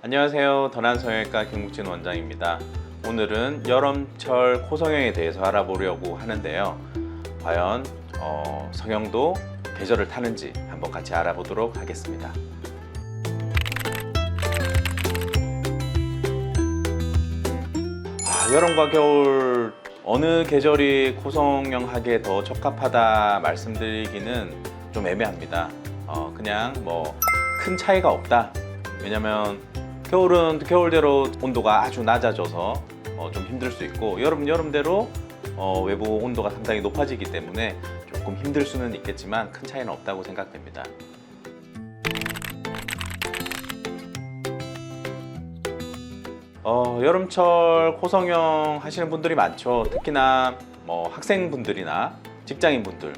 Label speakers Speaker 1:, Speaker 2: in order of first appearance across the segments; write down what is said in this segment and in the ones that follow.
Speaker 1: 안녕하세요. 던한성형외과 김국진 원장입니다. 오늘은 여름철 코성형에 대해서 알아보려고 하는데요. 과연 성형도 계절을 타는지 한번 같이 알아보도록 하겠습니다. 여름과 겨울 어느 계절이 코성형 하기에 더 적합하다 말씀드리기는 좀 애매합니다. 그냥 큰 차이가 없다. 왜냐면 겨울은 겨울대로 온도가 아주 낮아져서 좀 힘들 수 있고, 여름은 여름대로 외부 온도가 상당히 높아지기 때문에 조금 힘들 수는 있겠지만 큰 차이는 없다고 생각됩니다. 여름철 코성형 하시는 분들이 많죠. 특히나 학생분들이나 직장인분들은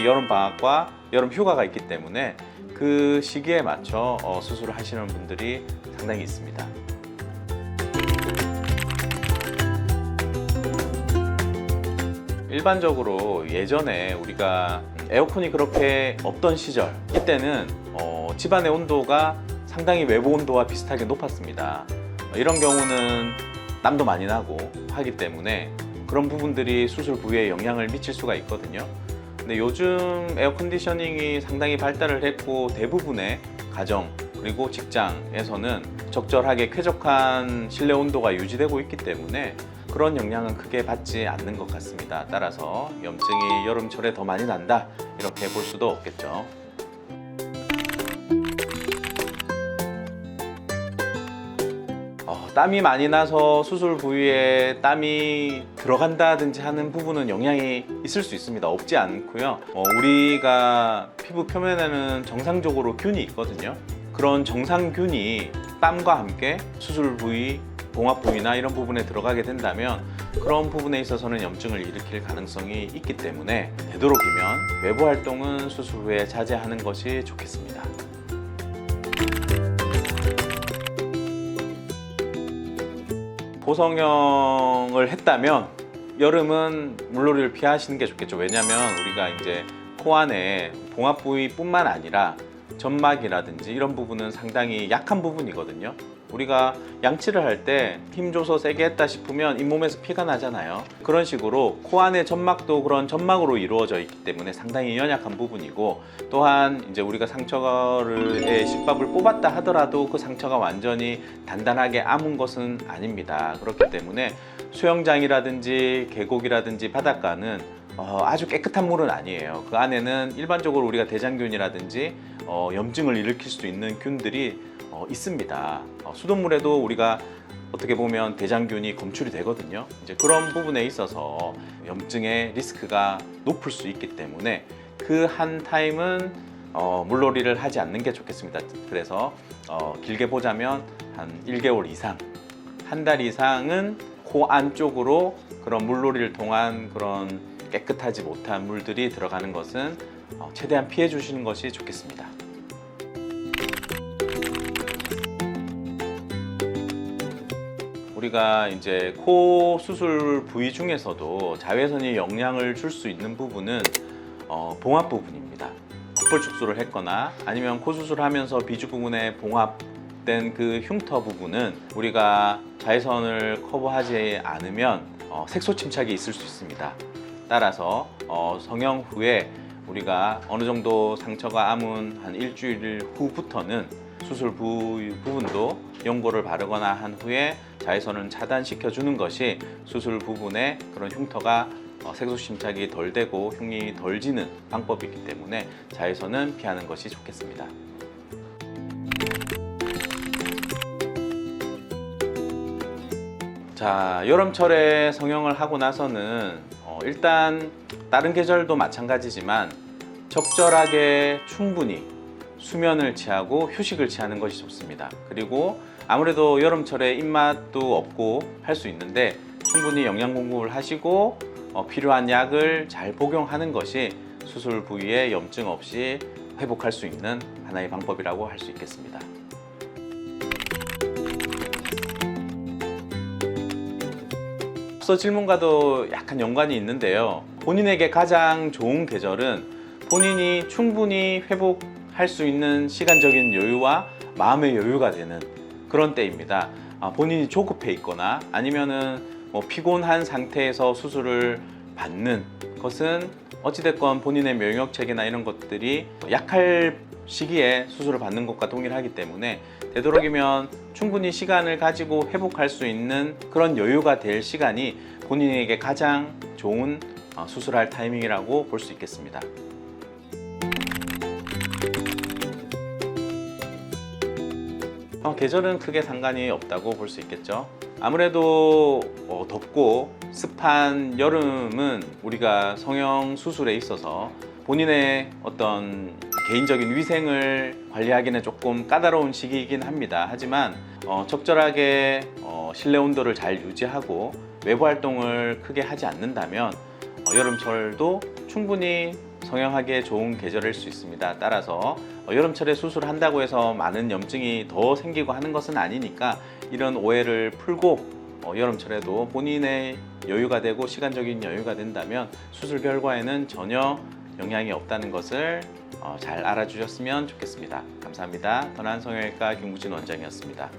Speaker 1: 여름 방학과 여름 휴가가 있기 때문에 그 시기에 맞춰 수술을 하시는 분들이 상당히 있습니다. 일반적으로 예전에 우리가 에어컨이 그렇게 없던 시절, 이때는 집안의 온도가 상당히 외부 온도와 비슷하게 높았습니다. 이런 경우는 땀도 많이 나고 하기 때문에 그런 부분들이 수술 부위에 영향을 미칠 수가 있거든요. 근데 요즘 에어컨디셔닝이 상당히 발달을 했고, 대부분의 가정 그리고 직장에서는 적절하게 쾌적한 실내 온도가 유지되고 있기 때문에 그런 영향은 크게 받지 않는 것 같습니다. 따라서 염증이 여름철에 더 많이 난다, 이렇게 볼 수도 없겠죠. 땀이 많이 나서 수술 부위에 땀이 들어간다든지 하는 부분은 영향이 있을 수 있습니다. 없지 않고요. 우리가 피부 표면에는 정상적으로 균이 있거든요. 그런 정상균이 땀과 함께 수술 부위, 봉합 부위나 이런 부분에 들어가게 된다면 그런 부분에 있어서는 염증을 일으킬 가능성이 있기 때문에 되도록이면 외부 활동은 수술 후에 자제하는 것이 좋겠습니다. 코성형을 했다면 여름은 물놀이를 피하시는 게 좋겠죠. 왜냐하면 우리가 이제 코 안에 봉합 부위뿐만 아니라 점막이라든지 이런 부분은 상당히 약한 부분이거든요. 우리가 양치를 할 때 힘줘서 세게 했다 싶으면 잇몸에서 피가 나잖아요. 그런 식으로 코 안의 점막도 그런 점막으로 이루어져 있기 때문에 상당히 연약한 부분이고, 또한 이제 우리가 상처의 식밥을 뽑았다 하더라도 그 상처가 완전히 단단하게 아문 것은 아닙니다. 그렇기 때문에 수영장이라든지 계곡이라든지 바닷가는 아주 깨끗한 물은 아니에요. 그 안에는 일반적으로 우리가 대장균이라든지 염증을 일으킬 수 있는 균들이 있습니다. 수돗물에도 우리가 어떻게 보면 대장균이 검출이 되거든요. 이제 그런 부분에 있어서 염증의 리스크가 높을 수 있기 때문에 그 한 타임은 물놀이를 하지 않는 게 좋겠습니다. 그래서 길게 보자면 한 1개월 이상, 한 달 이상은 코 안쪽으로 그런 물놀이를 통한 그런 깨끗하지 못한 물들이 들어가는 것은 최대한 피해 주시는 것이 좋겠습니다. 우리가 이제 코 수술 부위 중에서도 자외선이 영향을 줄 수 있는 부분은 봉합 부분입니다. 콧볼 축소를 했거나 아니면 코 수술을 하면서 비주 부분에 봉합된 그 흉터 부분은 우리가 자외선을 커버하지 않으면 색소 침착이 있을 수 있습니다. 따라서 성형 후에 우리가 어느 정도 상처가 아문 한 일주일 후부터는 수술 부분도 연고를 바르거나 한 후에 자외선을 차단시켜 주는 것이 수술 부분에 그런 흉터가 색소 침착이 덜 되고 흉이 덜 지는 방법이기 때문에 자외선은 피하는 것이 좋겠습니다. 자, 여름철에 성형을 하고 나서는 일단 다른 계절도 마찬가지지만 적절하게 충분히 수면을 취하고 휴식을 취하는 것이 좋습니다. 그리고 아무래도 여름철에 입맛도 없고 할 수 있는데 충분히 영양 공급을 하시고 필요한 약을 잘 복용하는 것이 수술 부위에 염증 없이 회복할 수 있는 하나의 방법이라고 할 수 있겠습니다. 앞서 질문과도 약간 연관이 있는데요. 본인에게 가장 좋은 계절은 본인이 충분히 회복할 수 있는 시간적인 여유와 마음의 여유가 되는 그런 때입니다. 본인이 조급해 있거나 아니면은 뭐 피곤한 상태에서 수술을 받는 것은 어찌됐건 본인의 면역 체계나 이런 것들이 약할 시기에 수술을 받는 것과 동일하기 때문에 되도록이면 충분히 시간을 가지고 회복할 수 있는 그런 여유가 될 시간이 본인에게 가장 좋은 수술할 타이밍이라고 볼 수 있겠습니다. 계절은 크게 상관이 없다고 볼 수 있겠죠. 아무래도 덥고 습한 여름은 우리가 성형 수술에 있어서 본인의 어떤 개인적인 위생을 관리하기는 조금 까다로운 시기이긴 합니다. 하지만 적절하게 실내 온도를 잘 유지하고 외부 활동을 크게 하지 않는다면 여름철도 충분히 성형하기에 좋은 계절일 수 있습니다. 따라서 여름철에 수술한다고 해서 많은 염증이 더 생기고 하는 것은 아니니까 이런 오해를 풀고 여름철에도 본인의 여유가 되고 시간적인 여유가 된다면 수술 결과에는 전혀 영향이 없다는 것을 잘 알아주셨으면 좋겠습니다. 감사합니다. 더나은 성형외과 김구진 원장이었습니다.